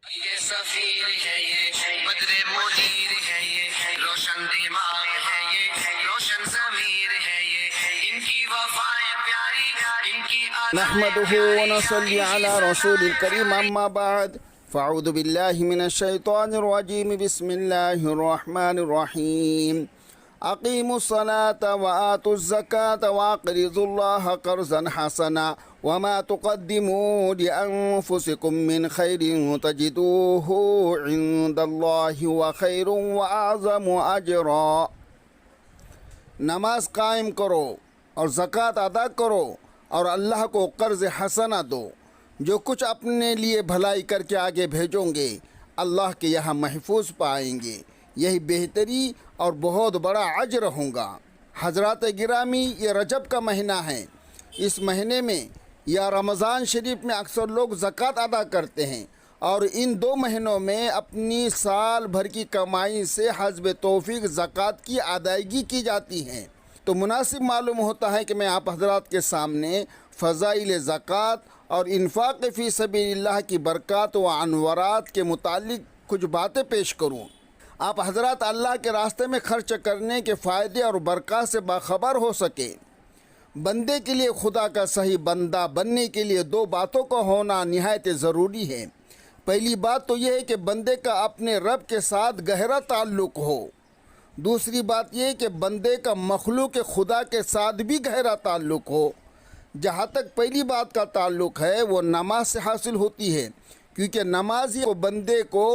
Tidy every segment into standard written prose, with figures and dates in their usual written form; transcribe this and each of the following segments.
یہ سفیر ہے، یہ بدر منیر ہے، یہ روشن دماغ ہے، یہ روشن ضمیر ہے، یہ ان کی وفائیں پیاری، ان کی نحمده ونصلي على رسول الكريم أما بعد فأعوذ بالله من الشيطان الرجيم بسم الله الرحمن الرحيم أقيموا الصلاة وآتوا الزكاة وأقرضوا الله قرضا حسنا وما تقدموا لأنفسكم من خير تجدوه عند الله وخير وأعظم أجرا۔ نماز قائم کرو اور زکوٰۃ ادا کرو اور اللہ کو قرض حسنہ دو۔ جو کچھ اپنے لیے بھلائی کر کے آگے بھیجو گے اللہ کے یہاں محفوظ پائیں گے، یہی بہتری اور بہت بڑا اجر ہوگا۔ حضرات گرامی، یہ رجب کا مہینہ ہے۔ اس مہینے میں یا رمضان شریف میں اکثر لوگ زکوٰۃ ادا کرتے ہیں اور ان دو مہینوں میں اپنی سال بھر کی کمائی سے حسب توفیق زکوٰۃ کی ادائیگی کی جاتی ہے۔ تو مناسب معلوم ہوتا ہے کہ میں آپ حضرات کے سامنے فضائل زکوٰۃ اور انفاق فی سبیل اللہ کی برکات و انوارات کے متعلق کچھ باتیں پیش کروں۔ آپ حضرات اللہ کے راستے میں خرچ کرنے کے فائدے اور برکات سے باخبر ہو سکے۔ بندے کے لیے خدا کا صحیح بندہ بننے کے لیے دو باتوں کا ہونا نہایت ضروری ہے۔ پہلی بات تو یہ ہے کہ بندے کا اپنے رب کے ساتھ گہرا تعلق ہو۔ دوسری بات یہ ہے کہ بندے کا مخلوق خدا کے ساتھ بھی گہرا تعلق ہو۔ جہاں تک پہلی بات کا تعلق ہے وہ نماز سے حاصل ہوتی ہے، کیونکہ نماز ہی بندے کو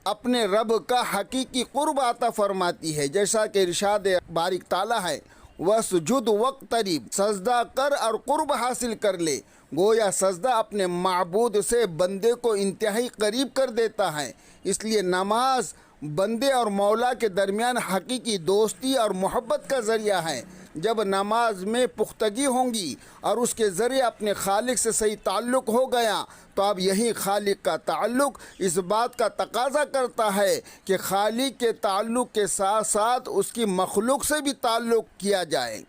اپنے رب کا حقیقی قرب عطا فرماتی ہے، جیسا کہ ارشاد بارک تعالیٰ ہے وَاسْجُدْ وَاقْتَرِب، سجدہ کر اور قرب حاصل کر لے۔ گویا سجدہ اپنے معبود سے بندے کو انتہائی قریب کر دیتا ہے۔ اس لیے نماز بندے اور مولا کے درمیان حقیقی دوستی اور محبت کا ذریعہ ہے۔ جب نماز میں پختگی ہوں گی اور اس کے ذریعے اپنے خالق سے صحیح تعلق ہو گیا تو اب یہی خالق کا تعلق اس بات کا تقاضا کرتا ہے کہ خالق کے تعلق کے ساتھ ساتھ اس کی مخلوق سے بھی تعلق کیا جائے۔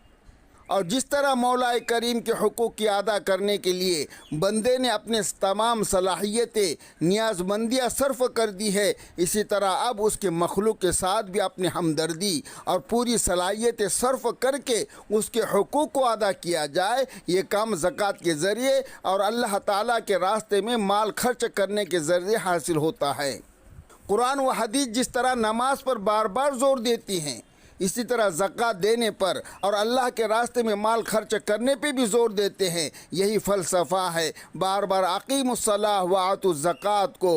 اور جس طرح مولا کریم کے حقوق کی ادا کرنے کے لیے بندے نے اپنے تمام صلاحیتیں نیاز مندیاں صرف کر دی ہے، اسی طرح اب اس کے مخلوق کے ساتھ بھی اپنے ہمدردی اور پوری صلاحیتیں صرف کر کے اس کے حقوق کو ادا کیا جائے۔ یہ کام زکوٰۃ کے ذریعے اور اللہ تعالیٰ کے راستے میں مال خرچ کرنے کے ذریعے حاصل ہوتا ہے۔ قرآن و حدیث جس طرح نماز پر بار بار زور دیتی ہیں، اسی طرح زکوٰۃ دینے پر اور اللہ کے راستے میں مال خرچ کرنے پہ بھی زور دیتے ہیں۔ یہی فلسفہ ہے بار بار اقیموا الصلاۃ وآتوا الزکوٰۃ کو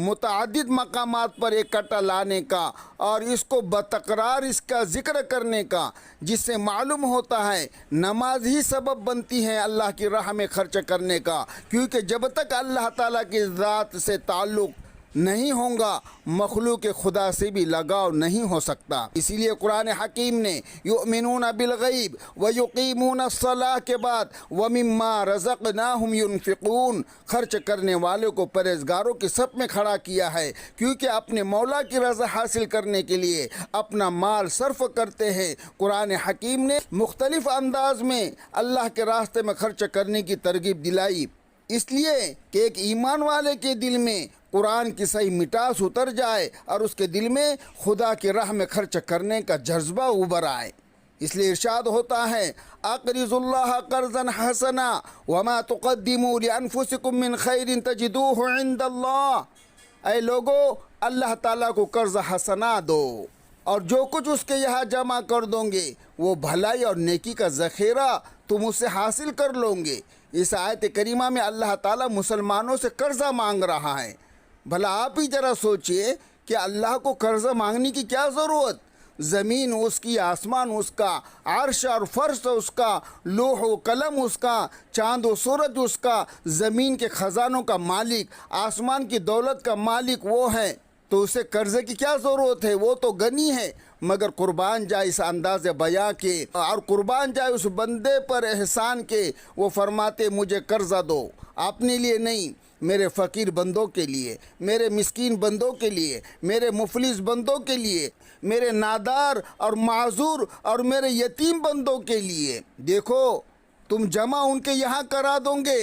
متعدد مقامات پر اکٹھا لانے کا اور اس کو بتکرار اس کا ذکر کرنے کا، جس سے معلوم ہوتا ہے نماز ہی سبب بنتی ہے اللہ کی راہ میں خرچ کرنے کا، کیونکہ جب تک اللہ تعالیٰ کی ذات سے تعلق نہیں ہوں گا مخلوق خدا سے بھی لگاؤ نہیں ہو سکتا۔ اسی لیے قرآن حکیم نے یؤمنون بالغیب ویقیمون الصلاۃ کے بعد ومما رزقناہم ینفقون خرچ کرنے والوں کو پرہیزگاروں کی صف میں کھڑا کیا ہے، کیونکہ اپنے مولا کی رضا حاصل کرنے کے لیے اپنا مال صرف کرتے ہیں۔ قرآن حکیم نے مختلف انداز میں اللہ کے راستے میں خرچ کرنے کی ترغیب دلائی، اس لیے کہ ایک ایمان والے کے دل میں قرآن کی صحیح مٹاس اتر جائے اور اس کے دل میں خدا کی راہ میں خرچ کرنے کا جذبہ ابھر آئے۔ اس لیے ارشاد ہوتا ہے اقرضوا اللہ قرضا حسنا وما تقدموا لانفسکم من خیر تجدوہ عند اللہ۔ اے لوگو، اللہ تعالیٰ کو قرض حسنا دو اور جو کچھ اس کے یہاں جمع کر دو گے وہ بھلائی اور نیکی کا ذخیرہ تم اسے حاصل کر لو گے۔ اس آیت کریمہ میں اللہ تعالیٰ مسلمانوں سے قرضہ مانگ رہا ہے۔ بھلا آپ ہی ذرا سوچئے کہ اللہ کو قرضہ مانگنے کی کیا ضرورت؟ زمین اس کی، آسمان اس کا، عرش اور فرش اس کا، لوح و قلم اس کا، چاند و سورج اس کا، زمین کے خزانوں کا مالک، آسمان کی دولت کا مالک وہ ہے، تو اسے قرضے کی کیا ضرورت ہے؟ وہ تو غنی ہے۔ مگر قربان جائے اس انداز بیاں کے اور قربان جائے اس بندے پر احسان کے، وہ فرماتے مجھے قرضہ دو، اپنے لیے نہیں، میرے فقیر بندوں کے لیے، میرے مسکین بندوں کے لیے، میرے مفلس بندوں کے لیے، میرے نادار اور معذور اور میرے یتیم بندوں کے لیے۔ دیکھو تم جمع ان کے یہاں کرا دو گے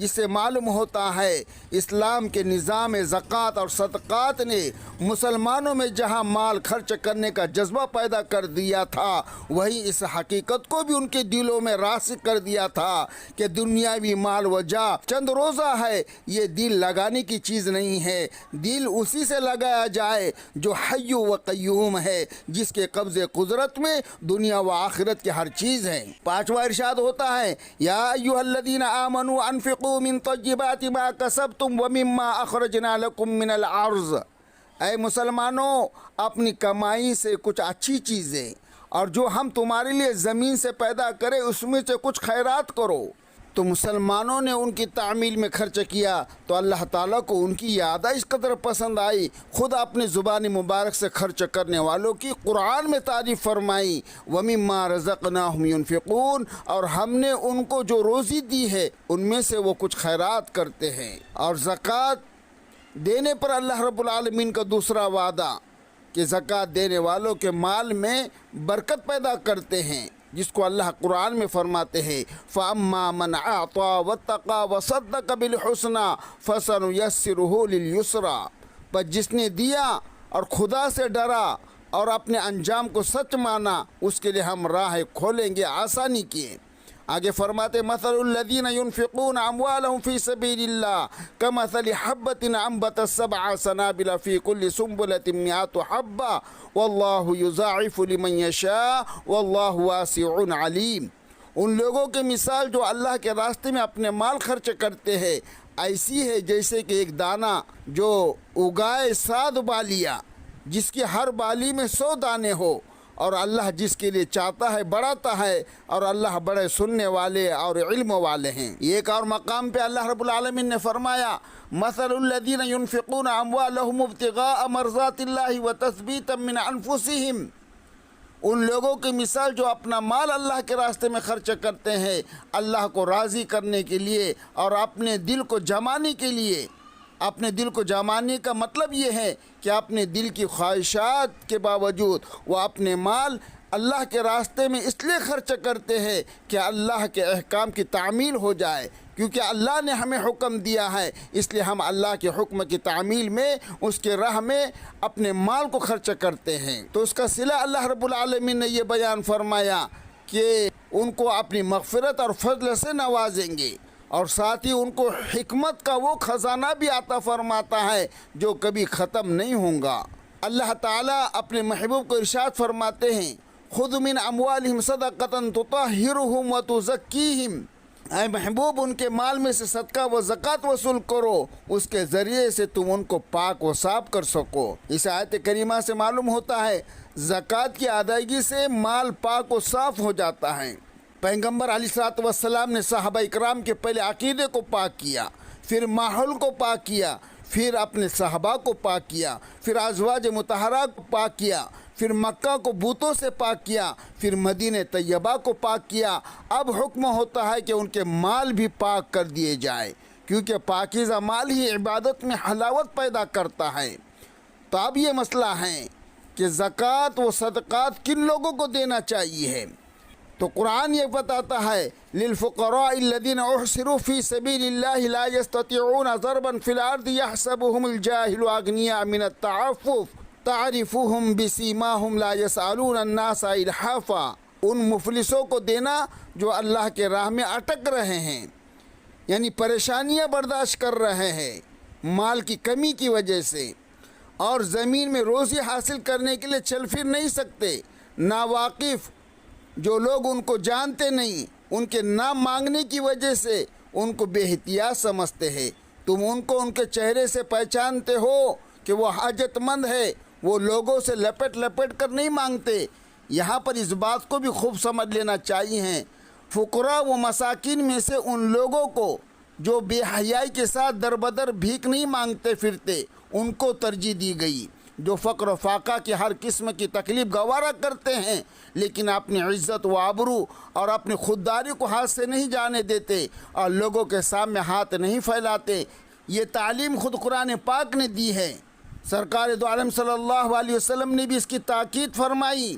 جس سے معلوم ہوتا ہے اسلام کے نظام زکوٰۃ اور صدقات نے مسلمانوں میں جہاں مال خرچ کرنے کا جذبہ پیدا کر دیا تھا، وہی اس حقیقت کو بھی ان کے دلوں میں راسخ کر دیا تھا کہ دنیاوی مال و جاہ چند روزہ ہے، یہ دل لگانے کی چیز نہیں ہے۔ دل اسی سے لگایا جائے جو حی و قیوم ہے، جس کے قبضے قدرت میں دنیا و آخرت کی ہر چیز ہے۔ پانچواں ارشاد ہوتا ہے، یا ایھا الذین آمنوا انفقوا من طیبات ما کسبتم ومما اخرجنا لکم من الارض۔ اے مسلمانوں، اپنی کمائی سے کچھ اچھی چیزیں اور جو ہم تمہارے لیے زمین سے پیدا کرے اس میں سے کچھ خیرات کرو۔ تو مسلمانوں نے ان کی تعمیل میں خرچ کیا تو اللہ تعالیٰ کو ان کی یاد اس قدر پسند آئی، خود اپنے زبان مبارک سے خرچ کرنے والوں کی قرآن میں تعریف فرمائی، وَمِمَّا رَزَقْنَاهُمْ يُنْفِقُونَ، اور ہم نے ان کو جو روزی دی ہے ان میں سے وہ کچھ خیرات کرتے ہیں۔ اور زکوٰۃ دینے پر اللہ رب العالمین کا دوسرا وعدہ کہ زکوٰۃ دینے والوں کے مال میں برکت پیدا کرتے ہیں، جس کو اللہ قرآن میں فرماتے ہیں، فَأَمَّا مَنْ أَعْطَى وَاتَّقَى وَصَدَّقَ بِالْحُسْنَى فَسَنُيَسِّرُهُ لِلْيُسْرَى، پر جس نے دیا اور خدا سے ڈرا اور اپنے انجام کو سچ مانا، اس کے لیے ہم راہ کھولیں گے آسانی کی۔ آگے فرماتے، مثل الذین ينفقون اموالهم فی سبیل اللہ کمثل حبۃ انبتت سبع سنابل فی کل سنبلۃ مئۃ حبۃ واللہ یضاعف لمن یشاء واللہ واسع علیم۔ ان لوگوں کی مثال جو اللہ کے راستے میں اپنے مال خرچ کرتے ہیں ایسی ہے جیسے کہ ایک دانہ جو اگائے 100 بالیاں، جس کی ہر بالی میں 100 دانے ہو، اور اللہ جس کے لیے چاہتا ہے بڑھاتا ہے، اور اللہ بڑے سننے والے اور علم والے ہیں۔ ایک اور مقام پہ اللہ رب العالمین نے فرمایا، مثل الذین ينفقون اموالهم ابتغاء مرضات اللہ وتثبیتا من انفسهم، ان لوگوں کی مثال جو اپنا مال اللہ کے راستے میں خرچ کرتے ہیں اللہ کو راضی کرنے کے لیے اور اپنے دل کو جمانے کے لیے۔ اپنے دل کو جمانے کا مطلب یہ ہے کہ اپنے دل کی خواہشات کے باوجود وہ اپنے مال اللہ کے راستے میں اس لیے خرچ کرتے ہیں کہ اللہ کے احکام کی تعمیل ہو جائے، کیونکہ اللہ نے ہمیں حکم دیا ہے، اس لیے ہم اللہ کے حکم کی تعمیل میں اس کے راہ میں اپنے مال کو خرچ کرتے ہیں۔ تو اس کا صلہ اللہ رب العالمین نے یہ بیان فرمایا کہ ان کو اپنی مغفرت اور فضل سے نوازیں گے، اور ساتھ ہی ان کو حکمت کا وہ خزانہ بھی عطا فرماتا ہے جو کبھی ختم نہیں ہوں گا۔ اللہ تعالیٰ اپنے محبوب کو ارشاد فرماتے ہیں، خُذْ مِنْ أَمْوَالِهِمْ صَدَقَةً تُطَهِّرُهُمْ وَتُزَكِّيهِمْ، اے محبوب ان کے مال میں سے صدقہ و زکوٰۃ وصول کرو، اس کے ذریعے سے تم ان کو پاک و صاف کر سکو۔ اس آیت کریمہ سے معلوم ہوتا ہے زکوٰۃ کی ادائیگی سے مال پاک و صاف ہو جاتا ہے۔ پیغمبر علیہ السلام نے صحابہ اکرام کے پہلے عقیدے کو پاک کیا، پھر ماحول کو پاک کیا، پھر اپنے صحابہ کو پاک کیا، پھر ازواج مطہرہ کو پاک کیا، پھر مکہ کو بتوں سے پاک کیا، پھر مدینہ طیبہ کو پاک کیا۔ اب حکم ہوتا ہے کہ ان کے مال بھی پاک کر دیے جائے، کیونکہ پاکیزہ مال ہی عبادت میں حلاوت پیدا کرتا ہے۔ تو اب یہ مسئلہ ہے کہ زکوٰۃ و صدقات کن لوگوں کو دینا چاہیے، تو قرآن یہ بتاتا ہے، للفقراء الذین احصروا فی سبیل اللہ لا یستطیعون ضربا فی الارض یحسبهم الجاہل اغنیاء من التعفف تعرفهم بسیماهم لا یسألون الناس الحافا، ان مفلسوں کو دینا جو اللہ کے راہ میں اٹک رہے ہیں، یعنی پریشانیاں برداشت کر رہے ہیں مال کی کمی کی وجہ سے، اور زمین میں روزی حاصل کرنے کے لیے چل پھر نہیں سکتے، ناواقف جو لوگ ان کو جانتے نہیں، ان کے نام مانگنے کی وجہ سے ان کو بے احتیاط سمجھتے ہیں۔ تم ان کو ان کے چہرے سے پہچانتے ہو کہ وہ حاجت مند ہے، وہ لوگوں سے لپٹ لپٹ کر نہیں مانگتے۔ یہاں پر اس بات کو بھی خوب سمجھ لینا چاہیے، فقراء و مساکین میں سے ان لوگوں کو جو بے حیائی کے ساتھ در بدر بھیک نہیں مانگتے پھرتے، ان کو ترجیح دی گئی۔ جو فقر و فاقہ کی ہر قسم کی تکلیف گوارا کرتے ہیں لیکن اپنی عزت و آبرو اور اپنی خودداری کو ہاتھ سے نہیں جانے دیتے اور لوگوں کے سامنے ہاتھ نہیں پھیلاتے، یہ تعلیم خود قرآن پاک نے دی ہے۔ سرکار دو عالم صلی اللہ علیہ وسلم نے بھی اس کی تاکید فرمائی۔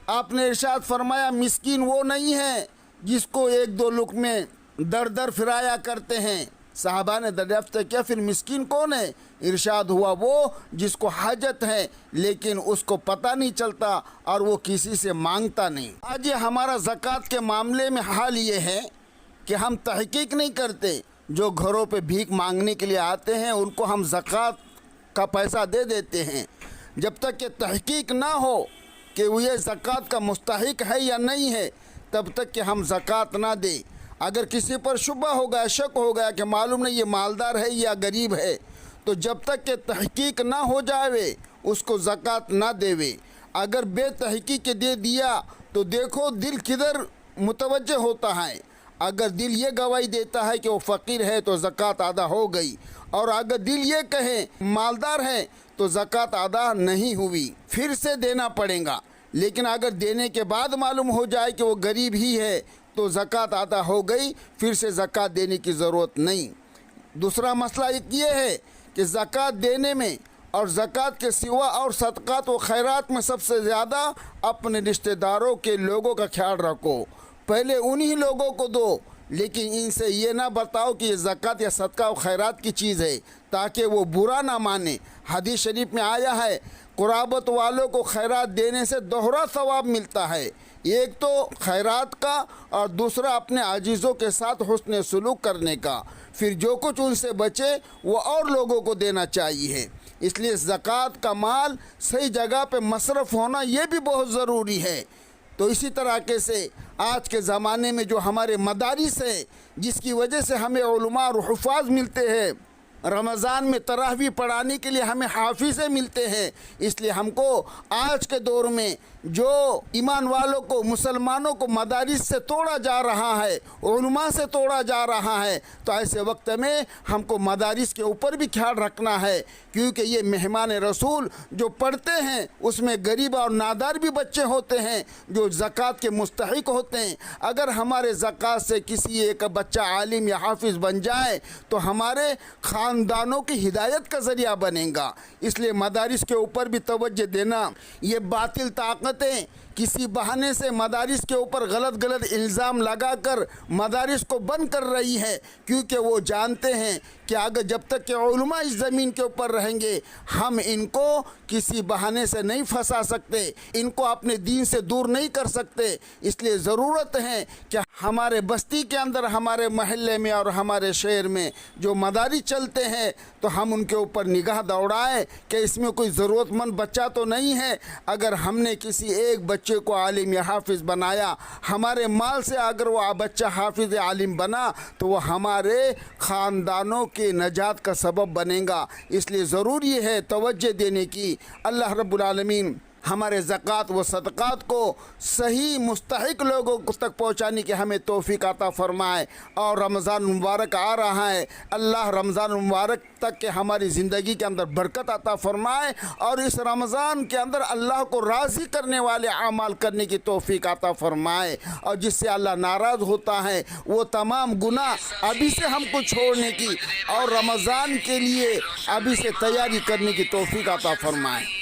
آپ نے ارشاد فرمایا، مسکین وہ نہیں ہے جس کو ایک دو لقمے در در پھرایا کرتے ہیں، صحابہ نے دریافت کیا پھر مسکین کون ہے؟ ارشاد ہوا وہ جس کو حاجت ہے لیکن اس کو پتہ نہیں چلتا اور وہ کسی سے مانگتا نہیں۔ آج یہ ہمارا زکوٰۃ کے معاملے میں حال یہ ہے کہ ہم تحقیق نہیں کرتے۔ جو گھروں پہ بھیک مانگنے کے لیے آتے ہیں ان کو ہم زکوٰۃ کا پیسہ دے دیتے ہیں، جب تک کہ تحقیق نہ ہو کہ وہ یہ زکوٰۃ کا مستحق ہے یا نہیں ہے تب تک کہ ہم زکوٰۃ نہ دیں۔ اگر کسی پر شبہ ہو گیا، شک ہو گیا کہ معلوم نہیں یہ مالدار ہے یا غریب ہے، تو جب تک کہ تحقیق نہ ہو جاوے اس کو زکوٰۃ نہ دیوے۔ اگر بے تحقیق کے دے دیا تو دیکھو دل کدھر متوجہ ہوتا ہے۔ اگر دل یہ گواہی دیتا ہے کہ وہ فقیر ہے تو زکوٰۃ ادا ہو گئی، اور اگر دل یہ کہے مالدار ہے تو زکوٰۃ ادا نہیں ہوئی، پھر سے دینا پڑے گا۔ لیکن اگر دینے کے بعد معلوم ہو جائے کہ وہ غریب ہی ہے تو زکوٰۃ ادا ہو گئی، پھر سے زکوٰۃ دینے کی ضرورت نہیں۔ دوسرا مسئلہ ایک یہ ہے کہ زکوٰۃ دینے میں اور زکوٰۃ کے سوا اور صدقات و خیرات میں سب سے زیادہ اپنے رشتہ داروں کے لوگوں کا خیال رکھو۔ پہلے انہی لوگوں کو دو، لیکن ان سے یہ نہ بتاؤ کہ یہ زکوٰۃ یا صدقہ و خیرات کی چیز ہے تاکہ وہ برا نہ مانے۔ حدیث شریف میں آیا ہے قرابت والوں کو خیرات دینے سے دوہرا ثواب ملتا ہے، ایک تو خیرات کا اور دوسرا اپنے عاجزوں کے ساتھ حسن سلوک کرنے کا، پھر جو کچھ ان سے بچے وہ اور لوگوں کو دینا چاہیے۔ اس لیے زکوٰۃ کا مال صحیح جگہ پہ مصرف ہونا یہ بھی بہت ضروری ہے۔ تو اسی طریقے سے آج کے زمانے میں جو ہمارے مدارس ہیں جس کی وجہ سے ہمیں علماء اور حفاظ ملتے ہیں، رمضان میں تراویح پڑھانے کے لیے ہمیں حافظیں ملتے ہیں، اس لیے ہم کو آج کے دور میں جو ایمان والوں کو مسلمانوں کو مدارس سے توڑا جا رہا ہے، علماء سے توڑا جا رہا ہے، تو ایسے وقت میں ہم کو مدارس کے اوپر بھی خیال رکھنا ہے، کیونکہ یہ مہمان رسول جو پڑھتے ہیں اس میں غریب اور نادار بھی بچے ہوتے ہیں جو زکوٰۃ کے مستحق ہوتے ہیں۔ اگر ہمارے زکوٰۃ سے کسی ایک بچہ عالم یا حافظ بن جائے تو ہمارے خاندانوں کی ہدایت کا ذریعہ بنے گا۔ اس لیے مدارس کے اوپر بھی توجہ دینا۔ یہ باطل طاقتیں کسی بہانے سے مدارس کے اوپر غلط الزام لگا کر مدارس کو بند کر رہی ہے، کیونکہ وہ جانتے ہیں کہ اگر جب تک کہ علماء اس زمین کے اوپر رہیں گے ہم ان کو کسی بہانے سے نہیں پھنسا سکتے، ان کو اپنے دین سے دور نہیں کر سکتے۔ اس لیے ضرورت ہے کہ ہمارے بستی کے اندر، ہمارے محلے میں اور ہمارے شہر میں جو مدارس چلتے ہیں تو ہم ان کے اوپر نگاہ دوڑائیں کہ اس میں کوئی ضرورت مند بچہ تو نہیں ہے۔ اگر ہم نے کسی ایک بچے کو عالم یا حافظ بنایا، ہمارے مال سے اگر وہ بچہ حافظ یا عالم بنا تو وہ ہمارے خاندانوں کے نجات کا سبب بنے گا۔ اس لیے ضروری ہے توجہ دینے کی۔ اللہ رب العالمین ہمارے زکوٰۃ و صدقات کو صحیح مستحق لوگوں تک پہنچانے کی ہمیں توفیق عطا فرمائے۔ اور رمضان مبارک آ رہا ہے، اللہ رمضان مبارک تک کہ ہماری زندگی کے اندر برکت عطا فرمائے اور اس رمضان کے اندر اللہ کو راضی کرنے والے اعمال کرنے کی توفیق عطا فرمائے، اور جس سے اللہ ناراض ہوتا ہے وہ تمام گناہ ابھی سے ہم کو چھوڑنے کی اور رمضان کے لیے ابھی سے تیاری کرنے کی توفیق عطا فرمائے۔